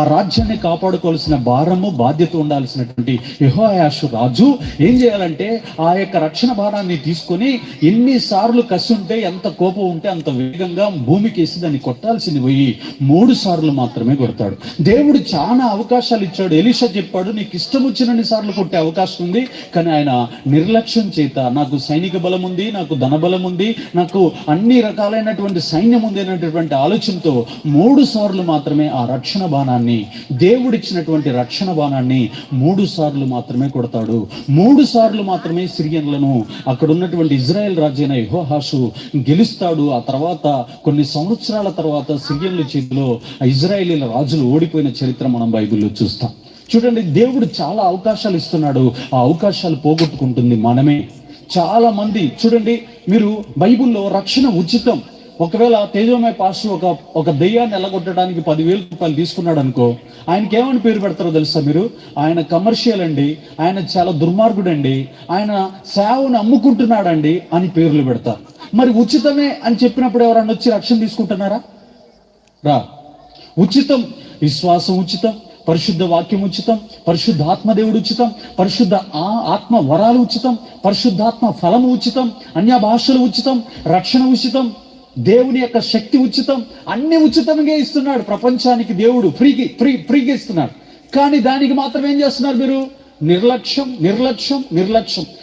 ఆ రాజ్యాన్ని కాపాడుకోవాల్సిన భారము బాధ్యత ఉండాల్సినటువంటి యెహోయాషు రాజు ఏం చేయాలంటే ఆ యొక్క రక్షణ భారాన్ని తీసుకొని ఎన్నిసార్లు కసి ఉంటే, ఎంత కోపం ఉంటే అంత వేగంగా భూమికి వేసి దాన్ని కొట్టాల్సింది పోయి 3 సార్లు మాత్రమే కొడతాడు. దేవుడు చాలా అవకాశాలు ఇచ్చాడు. ఎలీషా చెప్పాడు, నీకు ఇష్టం వచ్చినన్ని సార్లు కొట్టే అవకాశం ఉంది, కానీ ఆయన నిర్లక్ష్యం చేత నాకు సైనిక బలం ఉంది, నాకు ధన బలం ఉంది, నాకు అన్ని రకాలైనటువంటి సైన్యం ఉంది అనేటటువంటి ఆలోచనతో 3 సార్లు మాత్రమే ఆ రక్షణ బాణాన్ని, దేవుడిచ్చినటువంటి రక్షణ బాణాన్ని 3 సార్లు మాత్రమే కొడతాడు. 3 సార్లు మాత్రమే సిరియన్లను, అక్కడ ఉన్నటువంటి ఇజ్రాయెల్ రాజు అయిన యెహోయాషు గెలుస్తాడు. ఆ తర్వాత కొన్ని సంవత్సరాల తర్వాత సిరియన్ల చేతిలో ఇజ్రాయేలీల రాజులు ఓడిపోయిన చరిత్ర మనం బైబిల్లో చూస్తాం. చూడండి, దేవుడు చాలా అవకాశాలు ఇస్తున్నాడు, ఆ అవకాశాలు పోగొట్టుకుంటుంది మనమే. చాలా మంది చూడండి, మీరు బైబిల్లో రక్షణ ఉచితం. ఒకవేళ తేజోమయ పాస్టర్ ఒక దెయ్యాన్ని ఎల్లగొట్టడానికి 10,000 రూపాయలు తీసుకున్నాడు అనుకో, ఆయనకి ఏమని పేరు పెడతారో తెలుసా మీరు? ఆయన కమర్షియల్ అండి, ఆయన చాలా దుర్మార్గుడండి, ఆయన సేవను అమ్ముకుంటున్నాడండి అని పేర్లు పెడతారు. మరి ఉచితమే అని చెప్పినప్పుడు ఎవరన్నా వచ్చి రక్షణ తీసుకుంటున్నారా? రా. ఉచితం, విశ్వాసం ఉచితం, పరిశుద్ధ వాక్యం ఉచితం, పరిశుద్ధ ఆత్మదేవుడు ఉచితం, పరిశుద్ధ ఆత్మ వరాలు ఉచితం, పరిశుద్ధాత్మ ఫలము ఉచితం, అన్య భాషలు ఉచితం, రక్షణ ఉచితం, దేవుని యొక్క శక్తి ఉచితం, అన్ని ఉచితంగా ఇస్తున్నాడు ప్రపంచానికి. దేవుడు ఫ్రీగా ఇస్తున్నాడు. కానీ దానికి మాత్రం ఏం చేస్తున్నారు మీరు? నిర్లక్ష్యం.